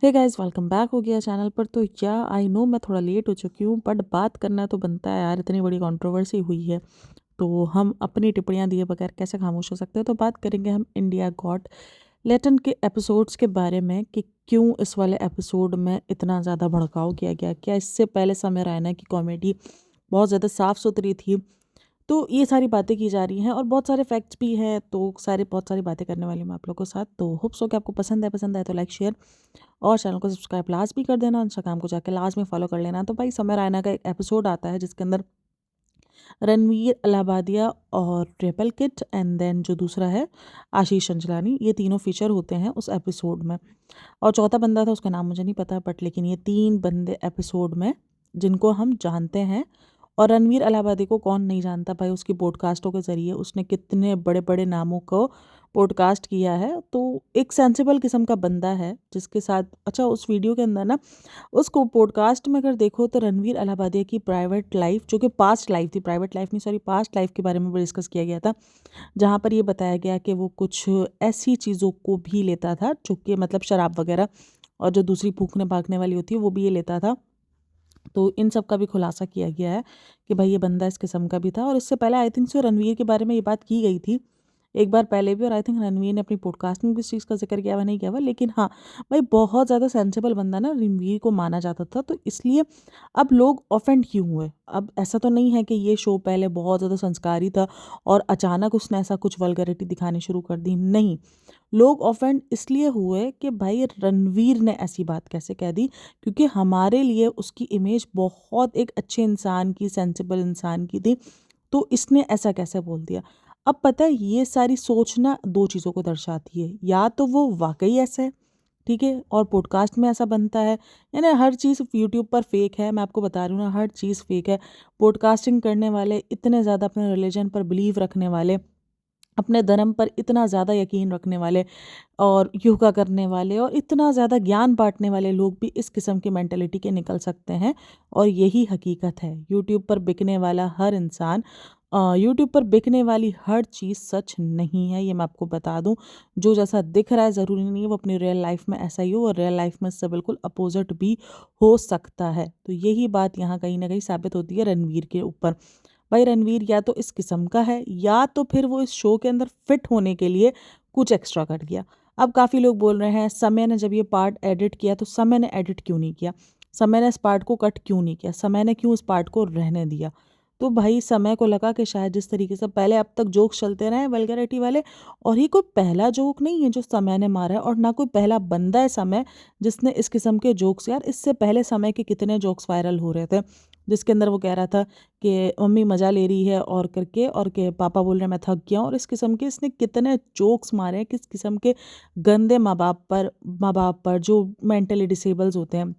Hey guys, welcome back हो गया channel पर। तो या आई नो मैं थोड़ा लेट हो चुकी हूँ, बट बात करना तो बनता है यार। इतनी बड़ी कंट्रोवर्सी हुई है तो हम अपनी टिप्पणियां दिए बगैर कैसे खामोश हो सकते हैं। तो बात करेंगे हम इंडिया गॉट लैटिन के एपिसोड्स के बारे में कि क्यों इस वाले एपिसोड में इतना ज़्यादा भड़काव किया गया। क्या इससे पहले समय रैना की कॉमेडी बहुत ज़्यादा साफ़ सुथरी थी? तो ये सारी बातें की जा रही हैं और बहुत सारे फैक्ट्स भी हैं, तो बहुत सारी बातें करने वाली हूँ मैं आप लोगों के साथ। तो होप्स हो कि आपको पसंद आए तो लाइक शेयर और चैनल को सब्सक्राइब लास्ट भी कर देना। इंस्टाग्राम को जाकर लास्ट में फॉलो कर लेना। तो भाई समय रैना का एक एपिसोड आता है जिसके अंदर रणवीर अलाहाबादिया और ट्रिपल किट एंड देन जो दूसरा है आशीष चंचलानी, ये तीनों फीचर होते हैं उस एपिसोड में। और चौथा बंदा था, उसका नाम मुझे नहीं पता, बट लेकिन ये तीन बंदे एपिसोड में जिनको हम जानते हैं। और रणवीर अलाहाबादी को कौन नहीं जानता भाई, उसकी पॉडकास्टों के ज़रिए उसने कितने बड़े बड़े नामों को पॉडकास्ट किया है। तो एक सेंसिबल किस्म का बंदा है जिसके साथ अच्छा उस वीडियो के अंदर ना, उसको पॉडकास्ट में अगर देखो तो रणवीर अलाहाबादी की प्राइवेट लाइफ, जो कि पास्ट लाइफ थी, प्राइवेट लाइफ नहीं सॉरी पास्ट लाइफ के बारे में भी डिस्कस किया गया था। जहाँ पर ये बताया गया कि वो कुछ ऐसी चीज़ों को भी लेता था जो कि मतलब शराब वगैरह, और जो दूसरी फूकने भागने वाली होती है वो भी ये लेता था। तो इन सब का भी खुलासा किया गया है कि भाई ये बंदा इस किस्म का भी था। और इससे पहले आई थिंक सो रणवीर के बारे में ये बात की गई थी एक बार पहले भी, और आई थिंक रणवीर ने अपनी पॉडकास्ट में भी इस चीज़ का जिक्र किया हुआ नहीं किया हुआ। लेकिन हाँ भाई, बहुत ज़्यादा सेंसिबल बंदा ना रणवीर को माना जाता था, तो इसलिए अब लोग ऑफेंड क्यों हुए। अब ऐसा तो नहीं है कि ये शो पहले बहुत ज़्यादा संस्कारी था और अचानक उसने ऐसा कुछ वल्गैरिटी दिखानी शुरू कर दी, नहीं। लोग ऑफेंड इसलिए हुए कि भाई रणवीर ने ऐसी बात कैसे कह दी, क्योंकि हमारे लिए उसकी इमेज बहुत एक अच्छे इंसान की, सेंसिबल इंसान की थी। तो इसने ऐसा कैसे बोल दिया। अब पता है ये सारी सोच ना दो चीज़ों को दर्शाती है, या तो वो वाकई ऐसा है, ठीक है, और पॉडकास्ट में ऐसा बनता है। यानी हर चीज़ यूट्यूब पर फेक है, मैं आपको बता रही हूँ ना, हर चीज़ फेक है। पॉडकास्टिंग करने वाले इतने ज़्यादा अपने रिलीजन पर बिलीव रखने वाले, अपने धर्म पर इतना ज़्यादा यकीन रखने वाले, और योगा करने वाले और इतना ज़्यादा ज्ञान बांटने वाले लोग भी इस किस्म की मेंटेलिटी के निकल सकते हैं। और यही हकीकत है। यूट्यूब पर बिकने वाला हर इंसान, यूट्यूब पर बिकने वाली हर चीज़ सच नहीं है, ये मैं आपको बता दूं। जो जैसा दिख रहा है ज़रूरी नहीं है वो अपनी रियल लाइफ में ऐसा ही हो, और रियल लाइफ में इससे बिल्कुल अपोजिट भी हो सकता है। तो यही बात यहाँ कहीं ना कहीं साबित होती है रणवीर के ऊपर। भाई रणवीर या तो इस किस्म का है, या तो फिर वो इस शो के अंदर फिट होने के लिए कुछ एक्स्ट्रा कर गया। अब काफ़ी लोग बोल रहे हैं समय ने जब ये पार्ट एडिट किया तो समय ने एडिट क्यों नहीं किया, समय ने इस पार्ट को कट क्यों नहीं किया, समय ने क्यों इस पार्ट को रहने दिया। तो भाई समय को लगा कि शायद जिस तरीके से पहले अब तक जोक्स चलते रहे वल्गैरिटी वाले, और ये कोई पहला जोक नहीं है जो समय ने मारा है, और ना कोई पहला बंदा है समय जिसने इस किस्म के जोक्स, यार इससे पहले समय के कितने जोक्स वायरल हो रहे थे जिसके अंदर वो कह रहा था कि मम्मी मज़ा ले रही है और करके, और के पापा बोल रहे हैं मैं थक गया हूँ, और इस किस्म के इसने कितने जोक्स मारे हैं, किस किस्म के गंदे माँ बाप पर जो मेंटली डिसेबल्स होते हैं,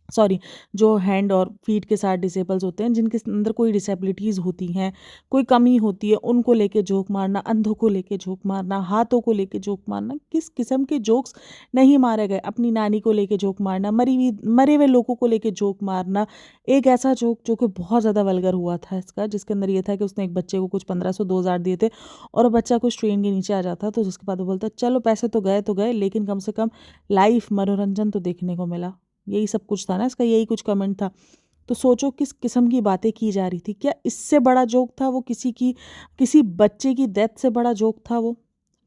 सॉरी, जो हैंड और फीट के साथ डिसेबल्स होते हैं, जिनके अंदर कोई डिसेबिलिटीज़ होती हैं, कोई कमी होती है, उनको लेके जोक मारना, अंधों को लेके जोक मारना, हाथों को लेके जोक मारना, किस किस्म के जोक्स नहीं मारे गए। अपनी नानी को लेके जोक मारना, मरे हुए लोगों को लेके जोक मारना। एक ऐसा जोक जो कि बहुत ज़्यादा वल्गर हुआ था इसका, जिसके अंदर ये था कि उसने एक बच्चे को कुछ 1500 2000 दिए थे, और वो बच्चा कुछ ट्रेन के नीचे आ जाता, तो जिसके बाद वो बोलता चलो पैसे तो गए लेकिन कम से कम लाइफ मनोरंजन तो देखने को मिला। यही सब कुछ था ना इसका, यही कुछ कमेंट था। तो सोचो किस किस्म की बातें की जा रही थी। क्या इससे बड़ा जोक था वो, किसी बच्चे की डेथ से बड़ा जोक था वो,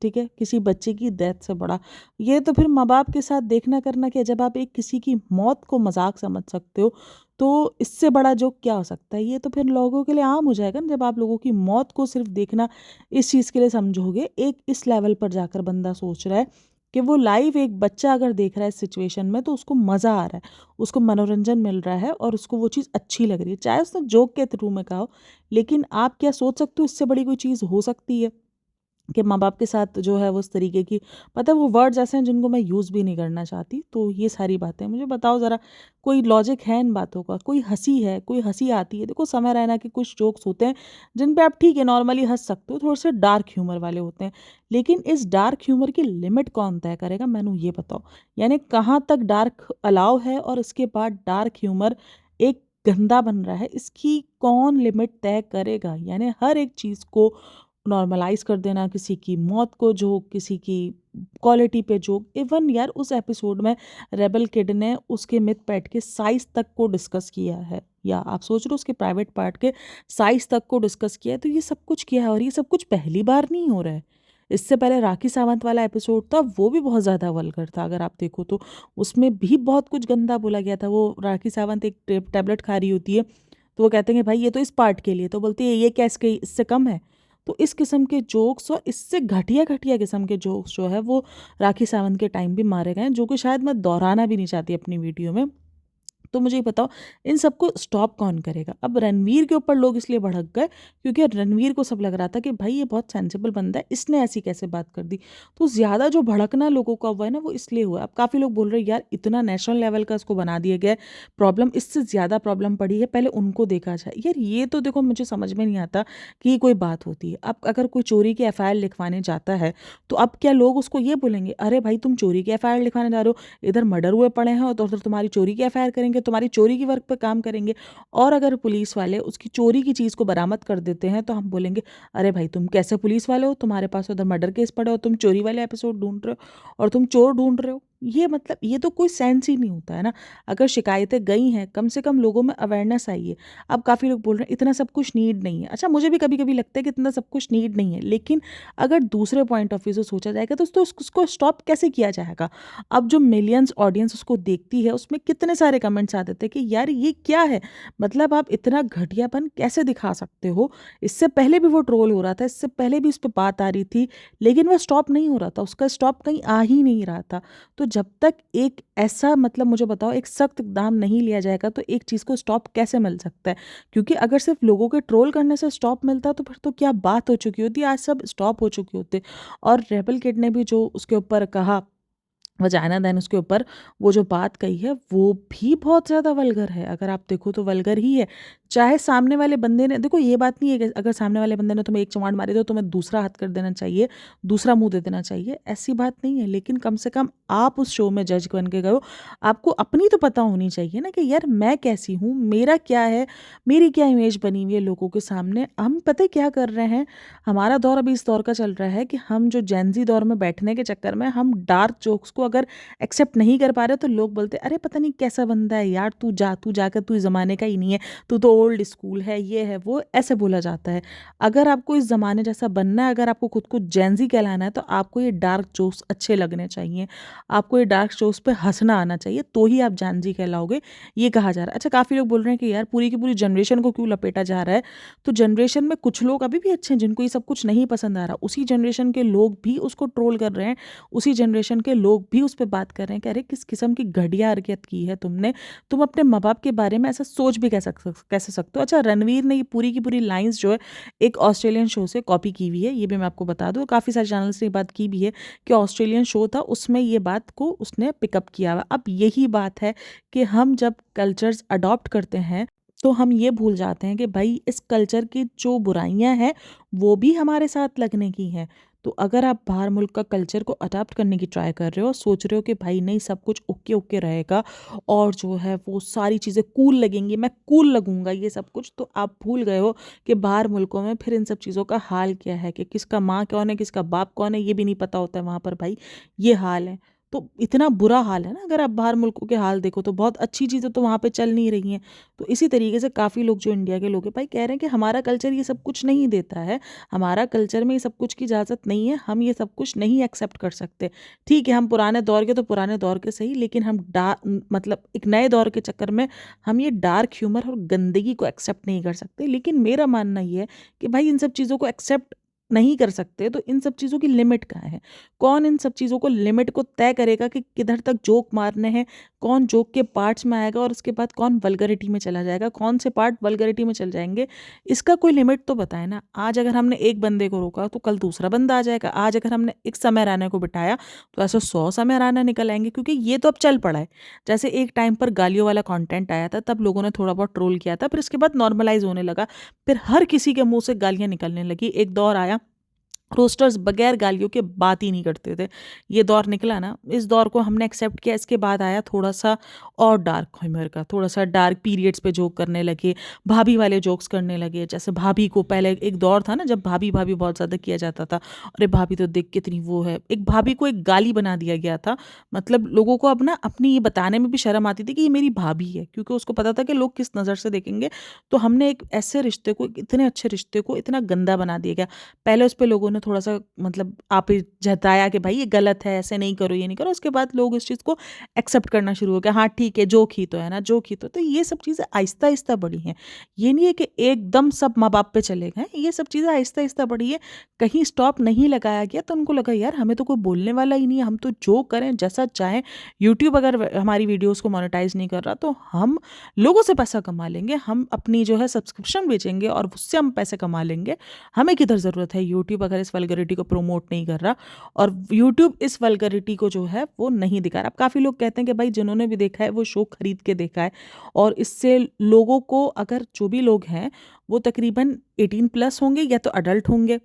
ठीक है, किसी बच्चे की डेथ से बड़ा। ये तो फिर माँ बाप के साथ देखना करना कि जब आप एक किसी की मौत को मजाक समझ सकते हो, तो इससे बड़ा जोक क्या हो सकता है। ये तो फिर लोगों के लिए आम हो जाएगा ना, जब आप लोगों की मौत को सिर्फ देखना इस चीज़ के लिए समझोगे। एक इस लेवल पर जाकर बंदा सोच रहा है कि वो लाइव एक बच्चा अगर देख रहा है इस सिचुएशन में तो उसको मज़ा आ रहा है, उसको मनोरंजन मिल रहा है, और उसको वो चीज़ अच्छी लग रही है, चाहे उसने जोक के थ्रू में कहा हो। लेकिन आप क्या सोच सकते हो इससे बड़ी कोई चीज़ हो सकती है कि माँ बाप के साथ जो है वो उस तरीके की, पता है वो वर्ड्स ऐसे हैं जिनको मैं यूज़ भी नहीं करना चाहती। तो ये सारी बातें मुझे बताओ ज़रा, कोई लॉजिक है इन बातों का, कोई हंसी है, कोई हंसी आती है। देखो समय रैना के कुछ जोक्स होते हैं जिन पे आप ठीक है नॉर्मली हंस सकते हो, थोड़े से डार्क ह्यूमर वाले होते हैं। लेकिन इस डार्क ह्यूमर की लिमिट कौन तय करेगा, मैंने ये बताओ। यानी कहाँ तक डार्क अलाउ है और इसके बाद डार्क ह्यूमर एक गंदा बन रहा है, इसकी कौन लिमिट तय करेगा। यानी हर एक चीज़ को नॉर्मलाइज कर देना, किसी की मौत को जोक, किसी की क्वालिटी पे जोक। इवन यार उस एपिसोड में रेबल किड ने उसके मिथ पैट के साइज तक को डिस्कस किया है, या आप सोच रहे हो उसके प्राइवेट पार्ट के साइज तक को डिस्कस किया है। तो ये सब कुछ किया है, और ये सब कुछ पहली बार नहीं हो रहा है। इससे पहले राखी सावंत वाला एपिसोड था, वो भी बहुत ज़्यादा वल्गर था। अगर आप देखो तो उसमें भी बहुत कुछ गंदा बोला गया था। वो राखी सावंत एक टैबलेट खा रही होती है, तो वो कहते हैं कि भाई ये तो इस पार्ट के लिए, तो बोलती है ये क्या इससे कम है। तो इस किस्म के जोक्स और इससे घटिया घटिया किस्म के जोक्स जो है वो राखी सावंत के टाइम भी मारे गए हैं, जो कि शायद मैं दोहराना भी नहीं चाहती अपनी वीडियो में। तो मुझे ये बताओ, इन सबको स्टॉप कौन करेगा? अब रणवीर के ऊपर लोग इसलिए भड़क गए क्योंकि रणवीर को सब लग रहा था कि भाई ये बहुत सेंसिबल बंदा है, इसने ऐसी कैसे बात कर दी। तो ज़्यादा जो भड़कना लोगों का हुआ है ना, वो इसलिए हुआ। अब काफ़ी लोग बोल रहे हैं यार इतना नेशनल लेवल का इसको बना दिया गया है, प्रॉब्लम इससे ज़्यादा प्रॉब्लम पड़ी है, पहले उनको देखा जाए। यार ये तो देखो, मुझे समझ में नहीं आता कि ये कोई बात होती है। अब अगर कोई चोरी की एफआईआर लिखवाने जाता है, तो अब क्या लोग उसको ये बोलेंगे अरे भाई तुम चोरी की एफआईआर लिखवाने जा रहे हो, इधर मर्डर हुए पड़े हैं, और तो उधर तुम्हारी चोरी की एफआईआर करेंगे, तुम्हारी चोरी की वर्क पे काम करेंगे। और अगर पुलिस वाले उसकी चोरी की चीज़ को बरामद कर देते हैं, तो हम बोलेंगे अरे भाई तुम कैसे पुलिस वाले हो, तुम्हारे पास उधर मर्डर केस पड़े हो, तुम चोरी वाले एपिसोड ढूंढ रहे हो और तुम चोर ढूंढ रहे हो। ये मतलब ये तो कोई सेंस ही नहीं होता है ना। अगर शिकायतें गई हैं, कम से कम लोगों में अवेयरनेस आई है। अब काफ़ी लोग बोल रहे हैं इतना सब कुछ नीड नहीं है। अच्छा, मुझे भी कभी कभी लगता है कि इतना सब कुछ नीड नहीं है, लेकिन अगर दूसरे पॉइंट ऑफ व्यू से सोचा जाएगा तो उसको स्टॉप कैसे किया जाएगा? अब जो मिलियंस ऑडियंस उसको देखती है, उसमें कितने सारे कमेंट्स आते थे कि यार ये क्या है, मतलब आप इतना घटियापन कैसे दिखा सकते हो। इससे पहले भी वो ट्रोल हो रहा था, इससे पहले भी इस पर बात आ रही थी, लेकिन वो स्टॉप नहीं हो रहा था, उसका स्टॉप कहीं आ ही नहीं रहा था। तो जब तक एक ऐसा, मतलब मुझे बताओ, एक सख्त इकदाम नहीं लिया जाएगा तो एक चीज़ को स्टॉप कैसे मिल सकता है? क्योंकि अगर सिर्फ लोगों के ट्रोल करने से स्टॉप मिलता तो फिर तो क्या बात हो चुकी होती, आज सब स्टॉप हो चुके होते। और रेबल किड ने भी जो उसके ऊपर कहा, वजाइना देन उसके ऊपर वो जो बात कही है, वो भी बहुत ज़्यादा वल्गर है। अगर आप देखो तो वल्गर ही है। चाहे सामने वाले बंदे ने, देखो ये बात नहीं है कि अगर सामने वाले बंदे ने तुम्हें एक चमाड़ मारी तो तुम्हें दूसरा हाथ कर देना चाहिए, दूसरा मुंह दे देना चाहिए, ऐसी बात नहीं है। लेकिन कम से कम आप उस शो में जज बन के गए हो, आपको अपनी तो पता होनी चाहिए ना कि यार मैं कैसी हूँ, मेरा क्या है, मेरी क्या इमेज बनी हुई है लोगों के सामने। हम पता है क्या कर रहे हैं, हमारा दौर अभी इस दौर का चल रहा है कि हम जो जेनजी दौर में बैठने के चक्कर में हम डार्क जोक्स को अगर एक्सेप्ट नहीं कर पा रहे, तो लोग बोलते अरे पता नहीं कैसा बंदा है यार, तू जाकर तू इस ज़माने का ही नहीं है, तू तो ओल्ड स्कूल है, ये है वो, ऐसे बोला जाता है। अगर आपको इस ज़माने जैसा बनना है, अगर आपको खुद को जेनजी कहलाना है, तो आपको ये डार्क जोक्स अच्छे लगने चाहिए, आपको ये डार्क जोक्स पे हंसना आना चाहिए, तो ही आप जेनजी कहलाओगे, ये कहा जा रहा है। अच्छा, काफ़ी लोग बोल रहे हैं कि यार पूरी की पूरी जनरेशन को क्यों लपेटा जा रहा है? तो जनरेशन में कुछ लोग अभी भी अच्छे हैं जिनको ये सब कुछ नहीं पसंद आ रहा, उसी जनरेशन के लोग भी उसको ट्रोल कर रहे हैं, उसी जनरेशन के लोग भी उस पर बात कर रहे हैं कि अरे किस किस्म की घटिया हरकत की है तुमने, तुम अपने माँ बाप के बारे में ऐसा सोच भी कैसे सकते हो। अच्छा, रणवीर ने ये पूरी की पूरी लाइंस जो है एक ऑस्ट्रेलियन शो से कॉपी की हुई है, ये भी मैं आपको बता दूँ। काफ़ी सारे चैनल्स ने बात की भी है कि ऑस्ट्रेलियन शो था, उसमें ये बात को उसने पिकअप किया हुआ। अब यही बात है कि हम जब कल्चर्स अडॉप्ट करते हैं, तो हम ये भूल जाते हैं कि भाई इस कल्चर की जो बुराइयां हैं वो भी हमारे साथ लगने की हैं। तो अगर आप बाहर मुल्क का कल्चर को अडॉप्ट करने की ट्राई कर रहे हो, सोच रहे हो कि भाई नहीं सब कुछ ओके ओके रहेगा और जो है वो सारी चीज़ें कूल लगेंगी, मैं कूल लगूंगा, ये सब कुछ, तो आप भूल गए हो कि बाहर मुल्कों में फिर इन सब चीज़ों का हाल क्या है, कि किसका माँ कौन है, किसका बाप कौन है, ये भी नहीं पता होता है वहाँ पर भाई, ये हाल है। तो इतना बुरा हाल है ना, अगर आप बाहर मुल्कों के हाल देखो तो बहुत अच्छी चीज़ें तो वहाँ पे चल नहीं रही हैं। तो इसी तरीके से काफ़ी लोग जो इंडिया के लोग हैं भाई कह रहे हैं कि हमारा कल्चर ये सब कुछ नहीं देता है, हमारा कल्चर में ये सब कुछ की इजाज़त नहीं है, हम ये सब कुछ नहीं एक्सेप्ट कर सकते। ठीक है, हम पुराने दौर के तो पुराने दौर के सही, लेकिन हम मतलब एक नए दौर के चक्कर में हम ये डार्क ह्यूमर और गंदगी को एक्सेप्ट नहीं कर सकते। लेकिन मेरा मानना ये है कि भाई इन सब चीज़ों को एक्सेप्ट नहीं कर सकते तो इन सब चीज़ों की लिमिट कहाँ है? कौन इन सब चीज़ों को, लिमिट को तय करेगा कि किधर तक जोक मारने हैं, कौन जोक के पार्ट्स में आएगा और उसके बाद कौन वल्गरिटी में चला जाएगा, कौन से पार्ट वल्गरिटी में चल जाएंगे? इसका कोई लिमिट तो बताए ना। आज अगर हमने एक बंदे को रोका तो कल दूसरा बंदा आ जाएगा, आज अगर हमने एक समय राना को बिठाया तो ऐसे 100 समय राना निकल आएंगे, क्योंकि ये तो अब चल पड़ा है। जैसे एक टाइम पर गालियों वाला कंटेंट आया था, तब लोगों ने थोड़ा बहुत ट्रोल किया था, फिर इसके बाद नॉर्मलाइज होने लगा, फिर हर किसी के मुंह से गालियां निकलने लगी। एक दौर आया रोस्टर्स बगैर गालियों के बात ही नहीं करते थे। ये दौर निकला ना, इस दौर को हमने एक्सेप्ट किया। इसके बाद आया थोड़ा-सा और डार्क ह्यूमर का, थोड़ा-सा डार्क पीरियड्स पे जोक करने लगे, भाभी वाले जोक्स करने लगे। जैसे भाभी को पहले एक दौर था ना जब भाभी-भाभी बहुत ज़्यादा किया जाता था। अरे भाभी तो देख कितनी वो है। एक भाभी को एक गाली बना दिया गया था। मतलब लोगों को अब ना अपनी ये बताने में भी शर्म आती थी कि ये मेरी भाभी है, क्योंकि उसको पता था कि लोग किस नज़र से देखेंगे। तो हमने एक ऐसे रिश्ते को, इतने अच्छे रिश्ते को इतना गंदा बना दिया गया। पहले उस पे लोगों ने थोड़ा-सा मतलब आप ही जताया कि भाई ये गलत है, ऐसे नहीं करो, ये नहीं करो। उसके बाद लोग इस चीज़ को एक्सेप्ट करना शुरू हो गए। हाँ, ठीक है, जोक ही तो है ना, जोक ही तो ये सब चीज़ें आहिस्ता-आहिस्ता बढ़ी हैं। ये नहीं है कि एकदम सब माँ-बाप पे चले गए, ये सब चीज़ें आहिस्ता-आहिस्ता बढ़ी है। कहीं स्टॉप नहीं लगाया गया तो उनको लगा यार हमें तो कोई बोलने वाला ही नहीं है, हम तो जो करें जैसा चाहें। यूट्यूब अगर हमारी वीडियोज़ को मोनेटाइज़ नहीं कर रहा तो हम लोगों से पैसा कमा लेंगे, हम अपनी जो है सब्सक्रिप्शन बेचेंगे और उससे हम पैसे कमा लेंगे। हमें किधर ज़रूरत है, यूट्यूब अगर इस वल्गैरिटी को प्रमोट नहीं कर रहा और यूट्यूब इस वल्गैरिटी को जो है वो नहीं दिखा रहा। अब काफ़ी लोग कहते हैं कि भाई जिन्होंने भी देखा है वो शो खरीद के देखा है और इससे लोगों को, अगर जो भी लोग हैं वो तकरीबन 18 प्लस होंगे या तो अडल्ट होंगे,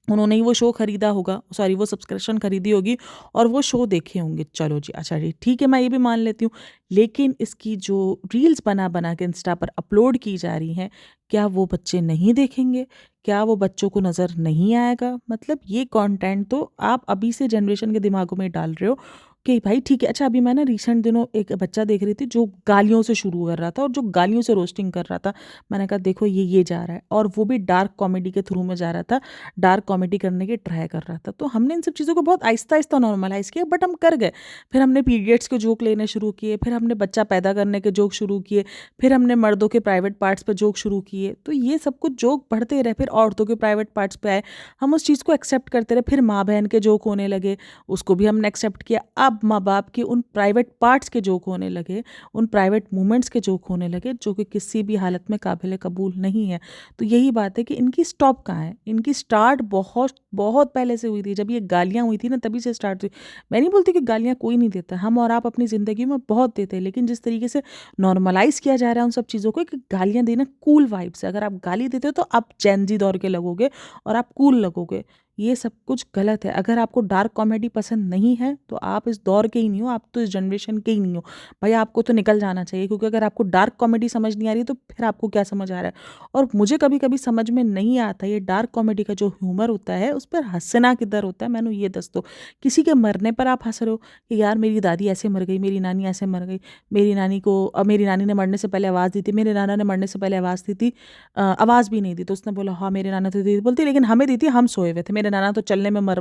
उन्होंने ही वो शो खरीदा होगा, सॉरी वो सब्सक्रिप्शन खरीदी होगी और वो शो देखे होंगे। चलो जी, अच्छा जी, ठीक है, मैं ये भी मान लेती हूँ। लेकिन इसकी जो रील्स बना-बना के इंस्टा पर अपलोड की जा रही हैं, क्या वो बच्चे नहीं देखेंगे? क्या वो बच्चों को नज़र नहीं आएगा? मतलब ये कंटेंट तो आप अभी से जनरेशन के दिमागों में डाल रहे हो कि भाई ठीक है। अच्छा, अभी मैं ना रिसेंट दिनों एक बच्चा देख रही थी जो गालियों से शुरू कर रहा था और जो गालियों से रोस्टिंग कर रहा था। मैंने कहा देखो ये जा रहा है, और वो भी डार्क कॉमेडी के थ्रू में जा रहा था, डार्क कॉमेडी करने की ट्राई कर रहा था। तो हमने इन सब चीज़ों को बहुत आहिस्ता-आहिस्ता नॉर्मलाइज़ किया, बट हम कर गए। फिर हमने पीरियड्स के जोक लेने शुरू किए, फिर हमने बच्चा पैदा करने के जोक शुरू किए, फिर हमने मर्दों के प्राइवेट पार्ट्स पे जोक शुरू किए। तो ये सब कुछ जोक बढ़ते रहे, फिर औरतों के प्राइवेट पार्ट्स पे आए, हम उस चीज़ को एक्सेप्ट करते रहे। फिर माँ-बहन के जोक होने लगे, उसको भी हमने एक्सेप्ट किया। अब माँ-बाप के उन प्राइवेट पार्ट्स के जोक होने लगे, उन प्राइवेट मोमेंट्स के जोक होने लगे, जो कि किसी भी हालत में काबिल कबूल नहीं है। तो यही बात है कि इनकी स्टॉप कहाँ है? इनकी स्टार्ट बहुत बहुत पहले से हुई थी। जब ये गालियाँ हुई थी ना तभी से स्टार्ट हुई। मैं नहीं बोलती कि गालियाँ कोई नहीं देता, हम और आप अपनी ज़िंदगी में बहुत देते हैं, लेकिन जिस तरीके से नॉर्मलाइज़ किया जा रहा है उन सब चीज़ों को कि गालियाँ देना कूल वाइब्स है। अगर आप गाली देते हो तो आप जेन ज़ी दौर के लगोगे और आप कूल लगोगे। ये सब कुछ गलत है। अगर आपको डार्क कॉमेडी पसंद नहीं है तो आप इस दौर के ही नहीं हो, आप तो इस जनरेशन के ही नहीं हो। भाई आपको तो निकल जाना चाहिए, क्योंकि अगर आपको डार्क कॉमेडी समझ नहीं आ रही है तो फिर आपको क्या समझ आ रहा है? और मुझे कभी-कभी समझ में नहीं आता ये डार्क कॉमेडी का जो ह्यूमर होता है उस पर हँसना किधर होता है? मैंने ये दस दो। किसी के मरने पर आप हँस रहे हो कि यार मेरी दादी ऐसे मर गई, मेरी नानी ऐसे मर गई, मेरी नानी को मेरी नानी ने मरने से पहले आवाज़ दी थी, मेरे नाना ने मरने से पहले आवाज़ दी थी, आवाज़ भी नहीं दी। तो उसने बोला हाँ मेरे नाना तो दी बोलती, लेकिन हमें दी थी, हम सोए हुए थे। मेरे नाना तो चलने में मर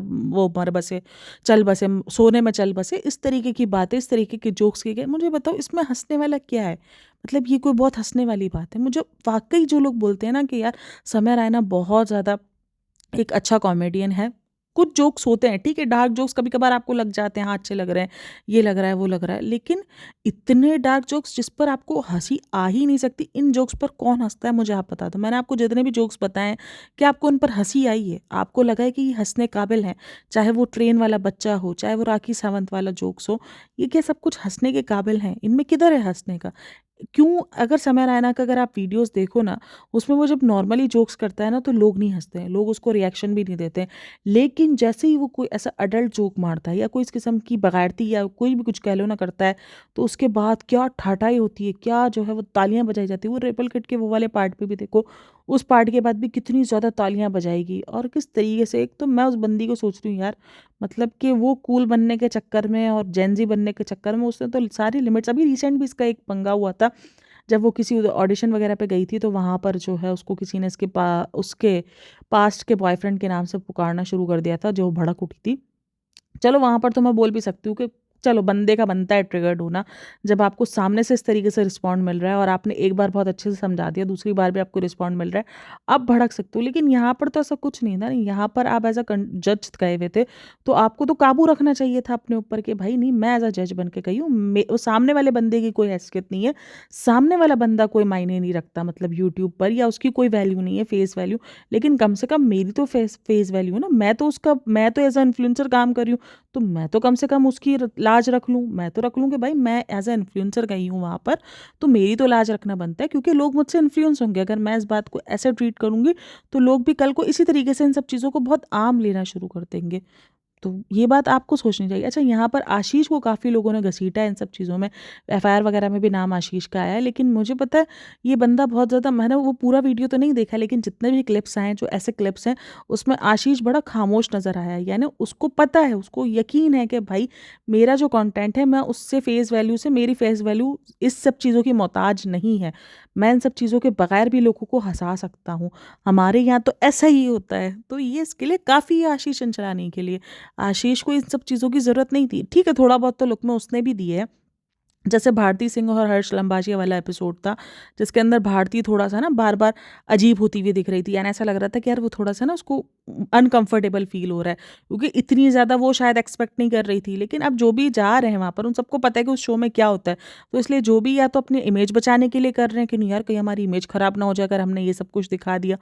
बसे, चल बसे, सोने में चल बसे। इस तरीके की बातें, इस तरीके के जोक्स किए गए। मुझे बताओ इसमें हँसने वाला क्या है? मतलब ये कोई बहुत हँसने वाली बात है? मुझे वाक़ई जो लोग बोलते हैं ना कि यार समय रैना बहुत ज़्यादा एक अच्छा कॉमेडियन है। कुछ जोक्स होते हैं, ठीक है, डार्क जोक्स कभी-कभार आपको लग जाते हैं, हाँ, अच्छे लग रहे हैं, ये लग रहा है, वो लग रहा है। लेकिन इतने डार्क जोक्स जिस पर आपको हँसी आ ही नहीं सकती, इन जोक्स पर कौन हँसता है मुझे आप बता दो। मैंने आपको जितने भी जोक्स बताए हैं, क्या आपको उन पर हँसी आई है? आपको लगा है कि ये हँसने काबिल हैं? चाहे वो ट्रेन वाला बच्चा हो, चाहे वो राखी सावंत वाला जोक्स हो, ये क्या सब कुछ हँसने के काबिल हैं? इनमें किधर है हँसने का? क्यों? अगर समय रैना का अगर आप वीडियोज़ देखो ना, उसमें वो जब नॉर्मली जोक्स करता है ना तो लोग नहीं हँसते हैं, लोग उसको रिएक्शन भी नहीं देते हैं। लेकिन जैसे ही वो कोई ऐसा अडल्ट जोक मारता है या कोई इस किस्म की बगाड़ती या कोई भी कुछ कह लो ना करता है, तो उसके बाद क्या ठाठाई होती है, क्या जो है वो तालियाँ बजाई जाती है। वो रिपल किट के वो वाले पार्ट पे भी देखो, उस पार्ट के बाद भी कितनी ज़्यादा तालियाँ बजाएगी और किस तरीके से। एक तो मैं उस बंदी को सोच रही हूँ यार, मतलब कि वो कूल बनने के चक्कर में और जेन ज़ी बनने के चक्कर में उसने तो सारी लिमिट्स। अभी रिसेंट भी इसका एक पंगा हुआ था, जब वो किसी ऑडिशन वगैरह पे गई थी तो वहाँ पर जो है उसको किसी ने उसके पास्ट के बॉयफ्रेंड के नाम से पुकारना शुरू कर दिया था, जो भड़क उठी थी। चलो वहाँ पर तो मैं बोल भी सकती हूँ कि चलो बंदे का बनता है ट्रिगर्ड होना। जब आपको सामने से इस तरीके से रिस्पॉन्ड मिल रहा है और आपने एक बार बहुत अच्छे से समझा दिया, दूसरी बार भी आपको रिस्पॉन्ड मिल रहा है, आप भड़क सकते हो। लेकिन यहाँ पर तो ऐसा कुछ नहीं था। यहाँ पर आप एज़ अ जज गए हुए थे, तो आपको तो काबू रखना चाहिए था अपने ऊपर कि भाई नहीं, मैं एज़ अ जज बन के गई हूँ। वो सामने वाले बंदे की कोई हैसियत नहीं है। सामने वाला बंदा कोई मायने नहीं रखता, मतलब यूट्यूब पर, या उसकी कोई वैल्यू नहीं है, फेस वैल्यू। लेकिन कम से कम मेरी तो फेस वैल्यू है ना। मैं तो एज़ अ इन्फ्लुएंसर काम कर रही हूँ, तो मैं तो कम से कम उसकी लाज रख लूँ, मैं तो रख लूँ कि भाई मैं एज़ अ इन्फ्लुएंसर गई हूँ वहाँ पर, तो मेरी तो लाज रखना बनता है, क्योंकि लोग मुझसे इन्फ्लुएंस होंगे। अगर मैं इस बात को ऐसे ट्रीट करूँगी, तो लोग भी कल को इसी तरीके से इन सब चीज़ों को बहुत आम लेना शुरू कर देंगे। तो ये बात आपको सोचनी चाहिए। अच्छा, यहाँ पर आशीष को काफ़ी लोगों ने घसीटा है इन सब चीज़ों में, एफआईआर वगैरह में भी नाम आशीष का आया है, लेकिन मुझे पता है ये बंदा बहुत ज़्यादा, मैंने वो पूरा वीडियो तो नहीं देखा, लेकिन जितने भी क्लिप्स आए हैं, जो ऐसे क्लिप्स हैं, उसमें आशीष बड़ा खामोश नज़र आया है। यानी उसको पता है, उसको यकीन है कि भाई मेरा जो कंटेंट है, मैं उससे फेस वैल्यू से, मेरी फेस वैल्यू इस सब चीज़ों की मोहताज नहीं है। मैं इन सब चीज़ों के बगैर भी लोगों को हँसा सकता हूँ। हमारे यहाँ तो ऐसा ही होता है। तो ये इसके लिए काफ़ी है आशीष चंचलानी के लिए। आशीष को इन सब चीज़ों की ज़रूरत नहीं थी। ठीक है, थोड़ा बहुत तो लुक में उसने भी दिए है। जैसे भारती सिंह और हर्ष लंबाशिया वाला एपिसोड था, जिसके अंदर भारती थोड़ा-सा ना बार-बार अजीब होती हुई दिख रही थी। यानी ऐसा लग रहा था कि यार वो थोड़ा-सा ना उसको अनकंफर्टेबल फ़ील हो रहा है, क्योंकि इतनी ज़्यादा वो शायद एक्सपेक्ट नहीं कर रही थी। लेकिन अब जो भी जा रहे हैं वहाँ पर, उन सबको पता है कि उस शो में क्या होता है। तो इसलिए जो भी या तो अपनी इमेज बचाने के लिए कर रहे हैं कि नहीं यार कहीं हमारी इमेज ख़राब ना हो जाए अगर हमने ये सब कुछ दिखा दिया।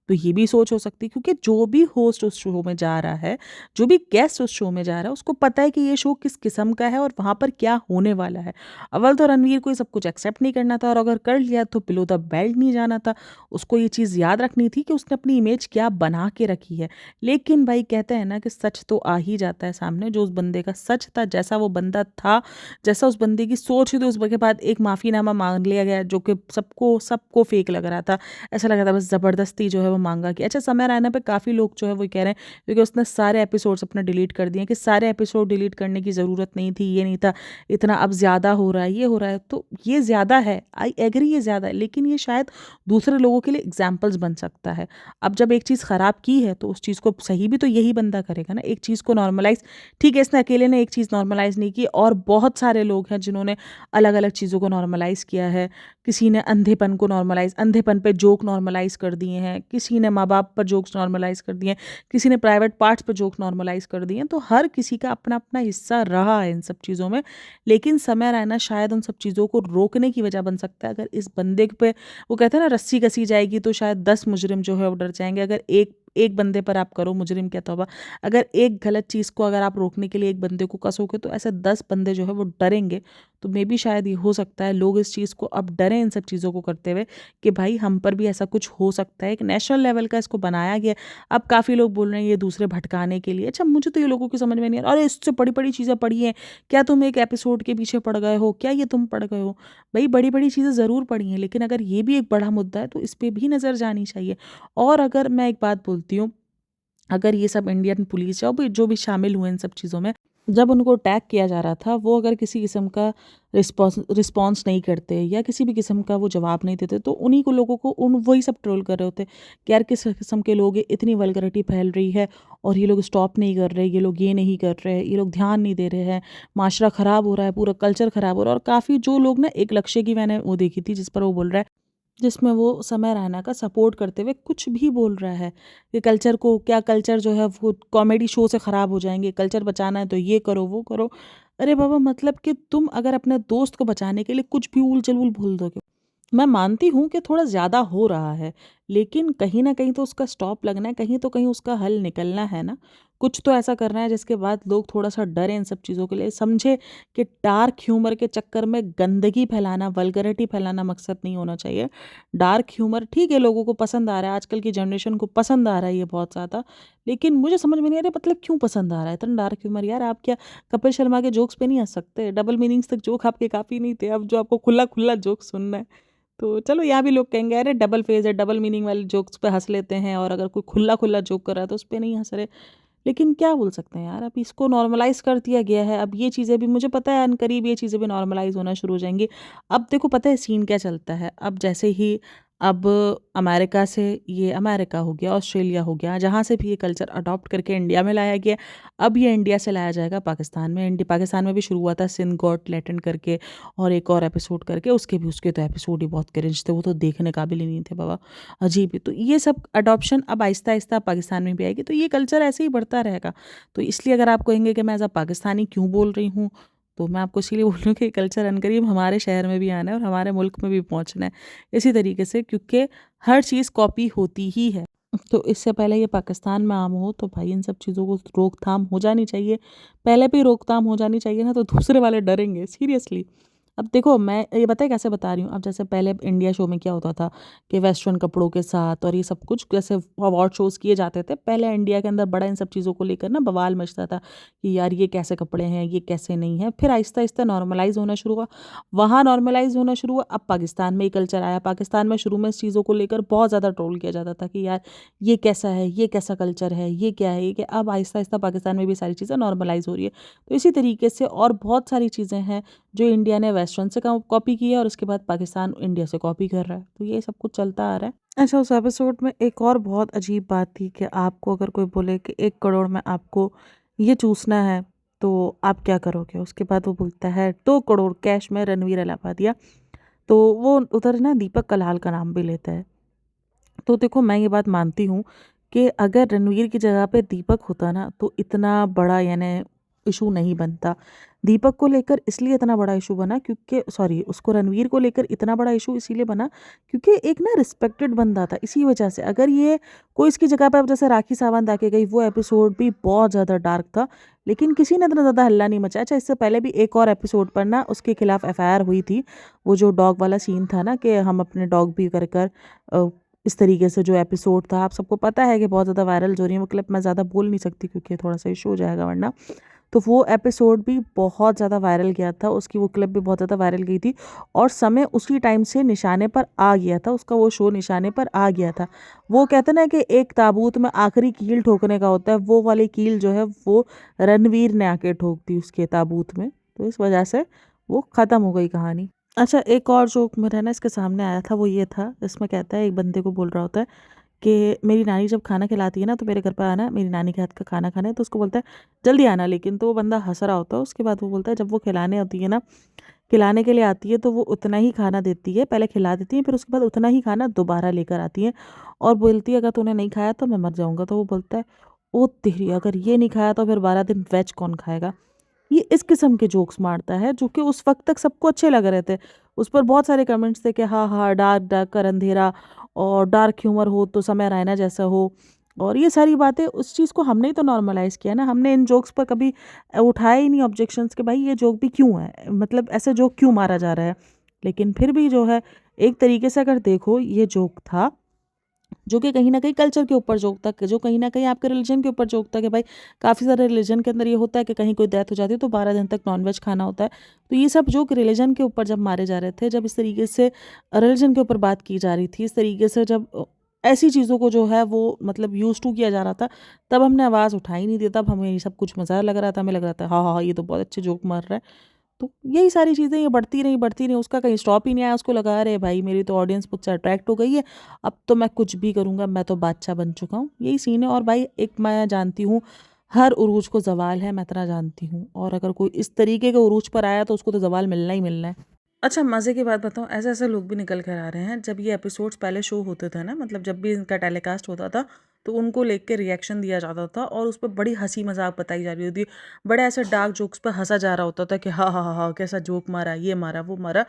तो ये भी सोच हो सकती है, क्योंकि जो भी होस्ट उस शो में जा रहा है, जो भी गेस्ट उस शो में जा रहा है, उसको पता है कि ये शो किस किस्म का है और वहाँ पर क्या होने वाला है। अव्वल तो रणवीर को ये सब कुछ एक्सेप्ट नहीं करना था, और अगर कर लिया तो बिलो द बेल्ट नहीं जाना था। उसको ये चीज़ याद रखनी थी कि उसने अपनी इमेज क्या बना के रखी है। लेकिन भाई कहते हैं ना कि सच तो आ ही जाता है सामने। जो उस बंदे का सच था, जैसा वो बंदा था, जैसा उस बंदे की सोच थी, उसके बाद एक माफ़ीनामा मांग लिया गया, जो कि सबको सबको फेक लग रहा था। ऐसा लग रहा था बस ज़बरदस्ती जो है वो मांगा कि अच्छा, समय रैना पे काफ़ी लोग जो है वो कह रहे हैं, क्योंकि उसने सारे एपिसोड्स अपने डिलीट कर दिए, कि सारे एपिसोड डिलीट करने की ज़रूरत नहीं थी, ये नहीं था, इतना अब ज़्यादा हो रहा है, ये हो रहा है। तो ये ज़्यादा है, आई एग्री, ये ज़्यादा है, लेकिन ये शायद दूसरे लोगों के लिए एग्जाम्पल्स बन सकता है। अब जब एक चीज़ ख़राब की है, तो उस चीज़ को सही भी तो यही बंदा करेगा ना। एक चीज़ को नॉर्मलाइज़, ठीक है, इसने अकेले ने एक चीज़ नॉर्मलाइज़ नहीं की, और बहुत सारे लोग हैं जिन्होंने अलग अलग चीज़ों को नॉर्मलाइज़ किया है। किसी ने अंधेपन को नॉर्मलाइज़, अंधेपन पे जोक नॉर्मलाइज़ कर दिए हैं, किसी ने माँ बाप पर जोक्स नॉर्मलाइज़ कर दिए हैं, किसी ने प्राइवेट पार्ट्स पर जोक नॉर्मलाइज़ कर दिए हैं। तो हर किसी का अपना अपना हिस्सा रहा है इन सब चीज़ों में। लेकिन समय रैना शायद उन सब चीज़ों को रोकने की वजह बन सकता है। अगर इस बंदे पे, वो कहते हैं ना, रस्सी कसी जाएगी तो शायद 10 मुजरिम जो है वो डर जाएंगे। अगर एक एक बंदे पर आप करो, मुजरिम क्या तौबा, अगर एक गलत चीज़ को अगर आप रोकने के लिए एक बंदे को कसोगे, तो ऐसे 10 बंदे जो है वो डरेंगे। तो मे बी शायद ये हो सकता है लोग इस चीज़ को अब डरें इन सब चीज़ों को करते हुए, कि भाई हम पर भी ऐसा कुछ हो सकता है। एक नेशनल लेवल का इसको बनाया गया है। अब काफ़ी लोग बोल रहे हैं ये दूसरे भटकाने के लिए। अच्छा, मुझे तो ये लोगों की समझ में नहीं आ रहा, अरे इससे बड़ी-बड़ी चीज़ें पढ़ी हैं, क्या तुम एक एपिसोड के पीछे पड़ गए हो? क्या ये तुम पड़ गए हो? भई बड़ी-बड़ी चीज़ें ज़रूर पढ़ी हैं, लेकिन अगर ये भी एक बड़ा मुद्दा है, तो इस पे भी नज़र जानी चाहिए। और अगर मैं एक बात बोलती हूँ, अगर ये सब इंडियन पुलिस जो भी शामिल हुए इन सब चीज़ों में, जब उनको अटैक किया जा रहा था, वो अगर किसी किस्म का रिस्पॉन्स नहीं करते, या किसी भी किस्म का वो जवाब नहीं देते, तो उन्हीं को लोगों को उन वही सब ट्रोल कर रहे होते कि यार किस किस्म के लोग हैं, इतनी वल्गैरिटी फैल रही है और ये लोग स्टॉप नहीं कर रहे, ये लोग ये नहीं कर रहे, ये लोग ध्यान नहीं दे रहे हैं, माशरा ख़राब हो रहा है, पूरा कल्चर ख़राब हो रहा है। और काफ़ी जो लोग ना, एक लक्ष्य की मैंने वो देखी थी जिस पर वो बोल रहा है, जिसमें वो समय रैना का सपोर्ट करते हुए कुछ भी बोल रहा है कि कल्चर को, क्या कल्चर जो है वो कॉमेडी शो से ख़राब हो जाएंगे, कल्चर बचाना है तो ये करो वो करो। अरे बाबा, मतलब कि तुम अगर अपने दोस्त को बचाने के लिए कुछ भी ऊल जलूल बोल दोगे, मैं मानती हूँ कि थोड़ा ज़्यादा हो रहा है, लेकिन कहीं न कहीं तो उसका स्टॉप लगना है, कहीं तो कहीं उसका हल निकलना है ना। कुछ तो ऐसा करना है जिसके बाद लोग थोड़ा-सा डरें इन सब चीज़ों के लिए, समझे कि डार्क ह्यूमर के चक्कर में गंदगी फैलाना, वल्गैरिटी फैलाना मकसद नहीं होना चाहिए। डार्क ह्यूमर ठीक है, लोगों को पसंद आ रहा है, आजकल की जनरेशन को पसंद आ रहा है ये बहुत ज़्यादा, लेकिन मुझे समझ में नहीं आ रहा मतलब क्यों पसंद आ रहा है इतना डार्क ह्यूमर? यार आप क्या कपिल शर्मा के जोक्स पे नहीं हँस सकते? डबल मीनिंग्स तक जोक आपके काफ़ी नहीं थे, अब जो आपको खुला-खुला जोक सुनना है। तो चलो, यहाँ भी लोग कहेंगे अरे डबल फेज़ है, डबल मीनिंग वाले जोक्स पे हँस लेते हैं, और अगर कोई खुला-खुला जोक कर रहा है तो उस पे नहीं हँस रहे। लेकिन क्या बोल सकते हैं यार, अब इसको नॉर्मलाइज़ कर दिया गया है, अब ये चीज़ें भी मुझे पता है अनकरीब ये चीज़ें भी नॉर्मलाइज़ होना शुरू हो जाएँगी। अब देखो पता है सीन क्या चलता है, अब जैसे ही अब अमेरिका से, ये अमेरिका हो गया, ऑस्ट्रेलिया हो गया, जहाँ से भी ये कल्चर अडॉप्ट करके इंडिया में लाया गया, अब ये इंडिया से लाया जाएगा पाकिस्तान में। पाकिस्तान में भी शुरू हुआ था सिंध गॉट लैटिन करके, और एक और एपिसोड करके, उसके तो एपिसोड ही बहुत क्रिंज थे, वो तो देखने काबिल ही नहीं थे बाबा, अजीब ही। तो ये सब अडॉप्शन अब आहिस्ता-आहिस्ता पाकिस्तान में भी आएगी, तो ये कल्चर ऐसे ही बढ़ता रहेगा। तो इसलिए अगर आप कहेंगे कि मैं एज़ अ पाकिस्तानी क्यों बोल रही हूँ, तो मैं आपको इसीलिए बोल रही हूँ कि कल्चर अनकरीब हमारे शहर में भी आना है और हमारे मुल्क में भी पहुँचना है। इसी तरीके से, क्योंकि हर चीज़ कॉपी होती ही है। तो इससे पहले ये पाकिस्तान में आम हो तो भाई इन सब चीज़ों को रोकथाम हो जानी चाहिए। पहले भी रोकथाम हो जानी चाहिए ना, तो दूसरे वाले डरेंगे सीरियसली। अब देखो मैं ये बताए कैसे बता रही हूँ। अब जैसे पहले इंडिया शो में क्या होता था कि वेस्टर्न कपड़ों के साथ और ये सब कुछ जैसे अवार्ड शोज़ किए जाते थे। पहले इंडिया के अंदर बड़ा इन सब चीज़ों को लेकर ना बवाल मचता था कि यार ये कैसे कपड़े हैं, ये कैसे नहीं है। फिर आहिस्ता-आहिस्ता नॉर्मलाइज़ होना शुरू हुआ। वहाँ नॉर्मलाइज़ होना शुरू हुआ, अब पाकिस्तान में ये कल्चर आया। पाकिस्तान में शुरू में इस चीज़ों को लेकर बहुत ज़्यादा ट्रोल किया जाता था कि यार ये कैसा है, ये कैसा कल्चर है, ये क्या है, ये क्या। अब आहिस्ता-आहिस्ता पाकिस्तान में भी सारी चीज़ें नॉर्मलाइज़ हो रही है। तो इसी तरीके से और बहुत सारी चीज़ें हैं जो इंडिया ने वेस्टर्न से कॉपी की है और उसके बाद पाकिस्तान इंडिया से कॉपी कर रहा है। तो ये सब कुछ चलता आ रहा है। अच्छा, उस एपिसोड में एक और बहुत अजीब बात थी कि आपको अगर कोई बोले कि 1 करोड़ में आपको ये चूसना है, तो आप क्या करोगे? उसके बाद वो बोलता है 2 करोड़ कैश में रणवीर इलाहाबादिया। तो वो उधर ना दीपक कलाल का नाम भी लेता है। तो देखो मैं ये बात मानती हूँ कि अगर रणवीर की जगह पे दीपक होता ना तो इतना बड़ा यानी इशू नहीं बनता। दीपक को लेकर इसलिए इतना बड़ा इशू बना क्योंकि सॉरी उसको रणवीर को लेकर इतना बड़ा इशू इसीलिए बना क्योंकि एक ना रिस्पेक्टेड बंदा था। इसी वजह से अगर ये कोई इसकी जगह पे अब जैसे राखी सावंत आके गई, वो एपिसोड भी बहुत ज़्यादा डार्क था लेकिन किसी ने इतना ज़्यादा हल्ला नहीं मचाया। अच्छा, इससे पहले भी एक और एपिसोड पर ना उसके खिलाफ एफआईआर हुई थी। वो जो डॉग वाला सीन था ना कि हम अपने डॉग भी कर इस तरीके से जो एपिसोड था, आप सबको पता है कि बहुत ज़्यादा वायरल जो रही है वो क्लिप। मैं ज़्यादा बोल नहीं सकती क्योंकि थोड़ा सा इशू हो जाएगा वरना। तो वो एपिसोड भी बहुत ज़्यादा वायरल गया था, उसकी वो क्लिप भी बहुत ज़्यादा वायरल गई थी और समय उसी टाइम से निशाने पर आ गया था, उसका वो शो निशाने पर आ गया था। वो कहते हैं ना कि एक ताबूत में आखिरी कील ठोकने का होता है, वो वाली कील जो है वो रणवीर ने आके ठोक दी उसके ताबूत में। तो इस वजह से वो ख़त्म हो गई कहानी। अच्छा, एक और जोक मेरा ना इसके सामने आया था, वो ये था, इसमें कहता है एक बंदे को बोल रहा होता है कि मेरी नानी जब खाना खिलाती है ना तो मेरे घर पे आना, मेरी नानी के हाथ का खाना खाना है। तो उसको बोलता है जल्दी आना, लेकिन तो वो बंदा हँस रहा होता है। उसके बाद वो बोलता है जब वो खिलाने आती है ना, खिलाने के लिए आती है तो वो उतना ही खाना देती है, पहले खिला देती है फिर उसके बाद उतना ही खाना दोबारा लेकर आती है और बोलती है अगर तूने नहीं खाया तो मैं मर जाऊँगा। तो वो बोलता है ओ तेरी, अगर ये नहीं खाया तो फिर 12 दिन वेज कौन खाएगा। ये इस किस्म के जोक्स मारता है जो कि उस वक़्त तक सबको अच्छे लग रहे थे। उस पर बहुत सारे कमेंट्स थे कि हाँ, हाँ, डार्क डार्क कर अंधेरा और डार्क ह्यूमर हो तो समय रैना जैसा हो और ये सारी बातें। उस चीज़ को हमने ही तो नॉर्मलाइज़ किया ना। हमने इन जोक्स पर कभी उठाए ही नहीं ऑब्जेक्शंस कि भाई ये जोक भी क्यों है? मतलब ऐसे जोक क्यों मारा जा रहा है? लेकिन फिर भी जो है एक तरीके से अगर देखो ये जोक था जो कि कहीं न कहीं कल्चर के ऊपर जोक था, जो कहीं न कहीं आपके रिलीजन के ऊपर जोक था कि भाई काफ़ी सारे रिलीजन के अंदर ये होता है कि कहीं कोई डेथ हो जाती है तो 12 दिन तक नॉन-वेज खाना होता है। तो ये सब जोक रिलीजन के ऊपर जब मारे जा रहे थे, जब इस तरीके से रिलीजन के ऊपर बात की जा रही थी, इस तरीके से जब ऐसी चीज़ों को जो है वो मतलब यूज़ टू किया जा रहा था, तब हमने आवाज़ उठाई नहीं थी। तब हमें ये सब कुछ मज़ा लग रहा था, हमें लग रहा था हाँ, हाँ, हाँ, ये तो बहुत अच्छे जोक मार रहा है। तो यही सारी चीज़ें ये बढ़ती रहीं, उसका कहीं स्टॉप ही नहीं आया। उसको लगा अरे भाई मेरी तो ऑडियंस मुझसे अट्रैक्ट हो गई है, अब तो मैं कुछ भी करूँगा, मैं तो बादशाह बन चुका हूँ। यही सीन है और भाई एक मैं जानती हूँ, हर उरूज को ज़वाल है, मैं इतना जानती हूँ और अगर कोई इस तरीके के उरूज पर आया तो उसको तो ज़वाल मिलना ही मिलना है। अच्छा, मज़े की बात बताऊँ, ऐसे-ऐसे लोग भी निकल कर आ रहे हैं। जब ये एपिसोड्स पहले शो होते थे ना, मतलब जब भी इनका टेलीकास्ट होता था, तो उनको लेके रिएक्शन दिया जाता था और उस पे बड़ी हँसी मज़ाक बताई जा रही होती। बड़े ऐसे डार्क जोक्स पे हँसा जा रहा होता था कि हाँ, हाँ, हाँ, हाँ, कैसा जोक मारा, ये मारा, वो मारा।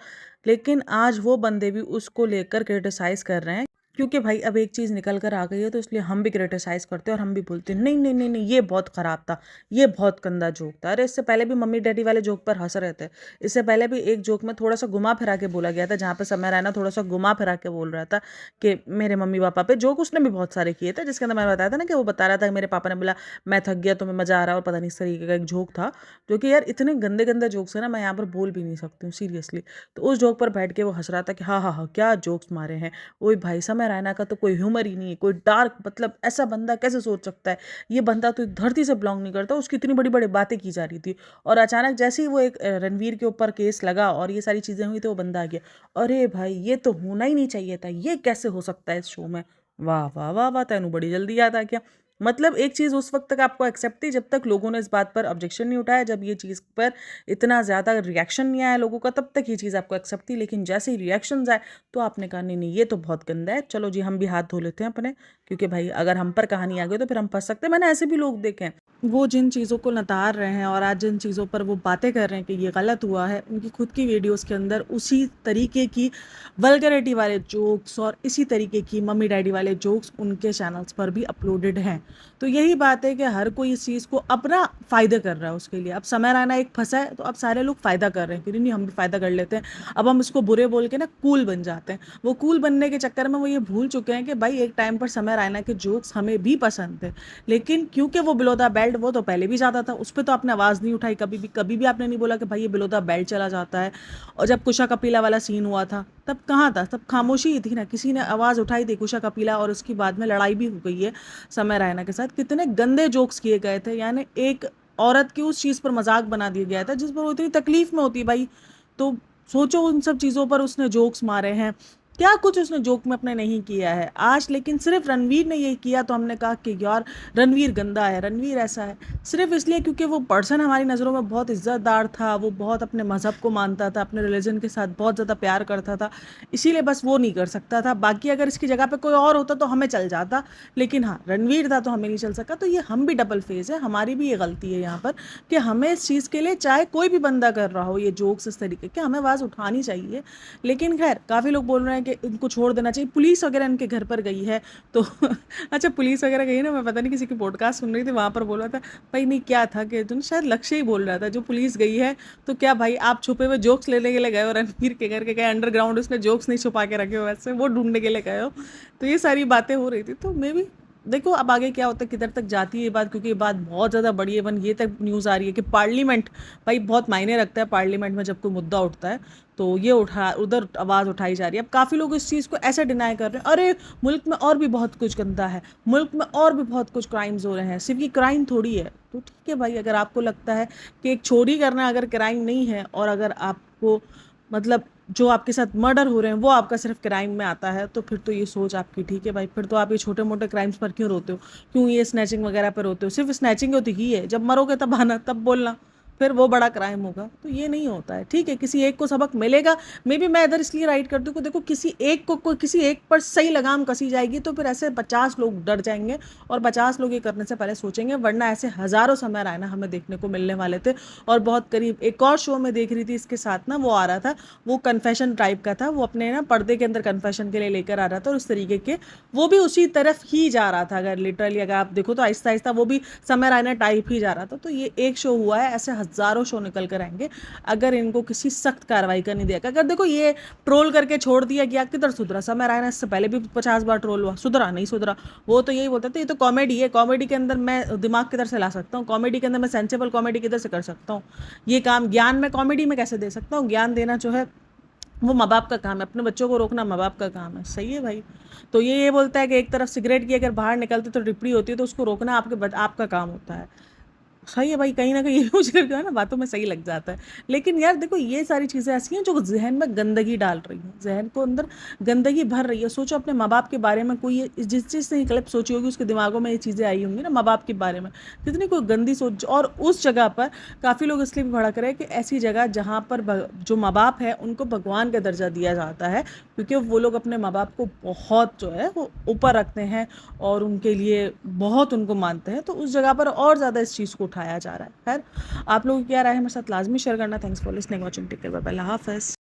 लेकिन आज वो बंदे भी उसको लेकर क्रिटिसाइज़ कर रहे हैं क्योंकि भाई अब एक चीज़ निकल कर आ गई है तो इसलिए हम भी क्रिटिसाइज़ करते हैं और हम भी बोलते हैं नहीं, नहीं, नहीं, नहीं, ये बहुत ख़राब था, ये बहुत गंदा जोक था। अरे इससे पहले भी मम्मी-डैडी वाले जोक पर हँस रहे थे। इससे पहले भी एक जोक में थोड़ा-सा घुमा-फिरा के बोला गया था, जहाँ पे समय रैना थोड़ा-सा घुमा-फिरा के बोल रहा था कि मेरे मम्मी-पापा पे। जोक उसने भी बहुत सारे किए थे, जिसके अंदर मैंने बताया था ना कि वो बता रहा था कि मेरे पापा ने बोला, "मैं थक गया, तुम्हें मज़ा आ रहा है" और पता नहीं इस तरीके का एक जोक था, जो कि यार इतने गंदे-गंदे जोक्स हैं ना, मैं यहाँ पर बोल भी नहीं सकती हूँ सीरियसली। तो उस जोक पर बैठ के वो हँस रहा था कि हाँ, हाँ, हाँ, क्या जोक्स मारे हैं। ओए भाई, समय रैना का तो कोई ह्यूमर ही नहीं है, कोई डार्क, मतलब ऐसा बंदा कैसे सोच सकता है? ये बंदा तो धरती से बिलॉन्ग नहीं करता, उसकी इतनी बड़ी-बड़ी बातें की जा रही थी। और अचानक जैसे ही वो एक रणवीर के ऊपर केस लगा और ये सारी चीज़ें हुई तो वो बंदा आ गया, अरे भाई ये तो होना ही नहीं चाहिए था, ये कैसे हो सकता है इस शो में? वाह, वाह, वाह, वाह! तैनू बड़ी जल्दी याद आ गया। मतलब एक चीज़ उस वक्त तक आपको एक्सेप्ट थी जब तक लोगों ने इस बात पर ऑब्जेक्शन नहीं उठाया, जब ये चीज़ पर इतना ज़्यादा रिएक्शन नहीं आया लोगों का, तब तक ये चीज़ आपको एक्सेप्ट थी। लेकिन जैसे ही रिएक्शन आए तो आपने कहा नहीं नहीं ये तो बहुत गंदा है, चलो जी हम भी हाथ धो लेते हैं अपने, क्योंकि भाई अगर हम पर कहानी आ गई तो फिर हम फंस सकते हैं। मैंने ऐसे भी लोग देखे हैं, वो जिन चीज़ों को नकार रहे हैं और आज जिन चीज़ों पर वो बातें कर रहे हैं कि ये गलत हुआ है, उनकी खुद की वीडियोस के अंदर उसी तरीके की वल्गरिटी वाले जोक्स और इसी तरीके की मम्मी डैडी वाले जोक्स उनके चैनल्स पर भी अपलोडेड हैं। तो यही बात है कि हर कोई इस चीज़ को अपना फ़ायदा कर रहा है उसके लिए। अब समय रैना एक फंसा है तो अब सारे लोग फ़ायदा कर रहे हैं कि नहीं हम भी फ़ायदा कर लेते हैं, अब हम इसको बुरे बोल के ना कूल बन जाते हैं। वो कूल बनने के चक्कर में वो ये भूल चुके हैं कि भाई एक टाइम पर समय रैना के जोक्स हमें भी पसंद थे, लेकिन क्योंकि वो बिलो द बेल्ट, वो तो पहले भी जाता था, उस पर तो आपने आवाज़ नहीं उठाई कभी भी आपने नहीं बोला कि भाई ये बिलो द बेल्ट चला जाता है। और जब कुशा कपिला वाला सीन हुआ था तब कहाँ था, तब खामोशी ही थी ना, किसी ने आवाज़ उठाई थी कुशा कपिला, और उसके बाद में लड़ाई भी हो गई है समय रैना के साथ। कितने गंदे जोक्स किए गए थे, यानी एक औरत की उस चीज़ पर मजाक बना दिया गया था जिस पर वो इतनी तकलीफ में होती है भाई। तो सोचो उन सब चीज़ों पर उसने जोक्स मारे हैं, क्या कुछ उसने जोक में अपने नहीं किया है आज। लेकिन सिर्फ रणवीर ने ये किया तो हमने कहा कि यार रणवीर गंदा है, रणवीर ऐसा है, सिर्फ इसलिए क्योंकि वो पर्सन हमारी नज़रों में बहुत इज्जतदार था, वो बहुत अपने मज़हब को मानता था, अपने रिलीजन के साथ बहुत ज़्यादा प्यार करता था, इसीलिए बस वो नहीं कर सकता था। बाकी अगर इसकी जगह पे कोई और होता तो हमें चल जाता, लेकिन हाँ रणवीर था तो हमें नहीं चल सका। तो ये हम भी डबल फेस है, हमारी भी ये गलती है यहाँ पर कि हमें इस चीज़ के लिए, चाहे कोई भी बंदा कर रहा हो ये जोक्स इस तरीके के, हमें आवाज़ उठानी चाहिए। लेकिन खैर काफ़ी लोग बोल रहे हैं कि इनको छोड़ देना चाहिए, पुलिस वगैरह इनके घर पर गई है तो अच्छा पुलिस वगैरह गई ना, मैं पता नहीं किसी की पॉडकास्ट सुन रही थी, वहाँ पर बोल रहा था भाई नहीं क्या था कि तुम, शायद लक्ष्य ही बोल रहा था, जो पुलिस गई है तो क्या भाई आप छुपे हुए जोक्स लेने के लिए गए हो रणवीर के घर के, गए अंडरग्राउंड उसने जोक्स नहीं छुपा के रखे हो वैसे, वो ढूंढने के लिए गए हो। तो ये सारी बातें हो रही थी, तो मे भी देखो अब आगे क्या होता है, किधर तक जाती है ये बात, क्योंकि ये बात बहुत ज़्यादा बड़ी है। वन ये तक न्यूज़ आ रही है कि पार्लियामेंट, भाई बहुत मायने रखता है पार्लियामेंट में जब कोई मुद्दा उठता है, तो ये उठा उधर आवाज़ उठाई जा रही है। अब काफ़ी लोग इस चीज़ को ऐसे डिनाई कर रहे हैं, अरे मुल्क में और भी बहुत कुछ गंदा है, मुल्क में और भी बहुत कुछ क्राइम्स हो रहे हैं, सिर्फ ये क्राइम थोड़ी है। तो ठीक है भाई, अगर आपको लगता है कि एक चोरी करना अगर क्राइम नहीं है, और अगर आपको मतलब जो आपके साथ मर्डर हो रहे हैं वो आपका सिर्फ क्राइम में आता है, तो फिर तो ये सोच आपकी ठीक है भाई, फिर तो आप ये छोटे मोटे क्राइम्स पर क्यों रोते हो, क्यों ये स्नैचिंग वगैरह पर रोते हो। सिर्फ स्नैचिंग होती ही है, जब मरोगे तब आना, तब बोलना, फिर वो बड़ा क्राइम होगा। तो ये नहीं होता है, ठीक है किसी एक को सबक मिलेगा। मे बी मैं इधर इसलिए राइट करती हूँ कि देखो किसी एक को किसी एक पर सही लगाम कसी जाएगी तो फिर ऐसे 50 लोग डर जाएंगे, और 50 लोग ये करने से पहले सोचेंगे, वरना ऐसे हज़ारों समय रैना हमें देखने को मिलने वाले थे। और बहुत करीब एक और शो में देख रही थी इसके साथ ना, वो आ रहा था, वो कन्फेशन टाइप का था, वो अपने ना पर्दे के अंदर कन्फेशन के लिए लेकर आ रहा था, और उस तरीके के वो भी उसी तरफ ही जा रहा था। अगर लिटरली अगर आप देखो तो आहिस्ता आहिस्ता वो भी समय रैना टाइप ही जा रहा था। तो ये एक शो हुआ है, ऐसे हज़ारों शो निकल कर आएंगे अगर इनको किसी सख्त कार्रवाई का नहीं दिया। अगर देखो ये ट्रोल करके छोड़ दिया गया, किधर सुधरा समय रैना, इससे पहले भी 50 बार ट्रोल हुआ, सुधरा नहीं सुधरा। वो तो यही बोलते थे ये तो कॉमेडी है, कॉमेडी के अंदर मैं दिमाग किधर से ला सकता हूँ, कॉमेडी के अंदर मैं सेंसेबल कॉमेडी किधर से कर सकता हूँ, ये काम ज्ञान में कॉमेडी में कैसे दे सकता हूँ। ज्ञान देना जो है वो माँ बाप का काम है, अपने बच्चों को रोकना माँ बाप का काम है, सही है भाई। तो ये बोलता है कि एक तरफ सिगरेट की अगर बाहर निकलते तो टिप्पणी होती है तो उसको रोकना आपका काम होता है, सही है भाई। कहीं ना कहीं ये मुझे लगता है ना बातों में सही लग जाता है। लेकिन यार देखो ये सारी चीज़ें ऐसी हैं जो जहन में गंदगी डाल रही हैं, जहन को अंदर गंदगी भर रही है। सोचो अपने माँ बाप के बारे में, कोई जिस चीज़ से क्लिप सोची होगी उसके दिमागों में ये चीज़ें आई होंगी ना माँ बाप के बारे में, कितनी कोई गंदी सोच। और उस जगह पर काफ़ी लोग इसलिए भी भड़क रहे हैं कि ऐसी जगह जहाँ पर जो माँ बाप है उनको भगवान का दर्जा दिया जाता है, क्योंकि वो लोग अपने माँ बाप को बहुत जो है वो ऊपर रखते हैं और उनके लिए बहुत उनको मानते हैं। तो उस जगह पर और ज़्यादा इस चीज़ को उठाया जा रहा है। खैर आप लोग क्या राय है मेरे साथ लाजमी शेयर करना। Thanks for listening, watching, take care, bye bye, अल्लाह हाफ़िज़।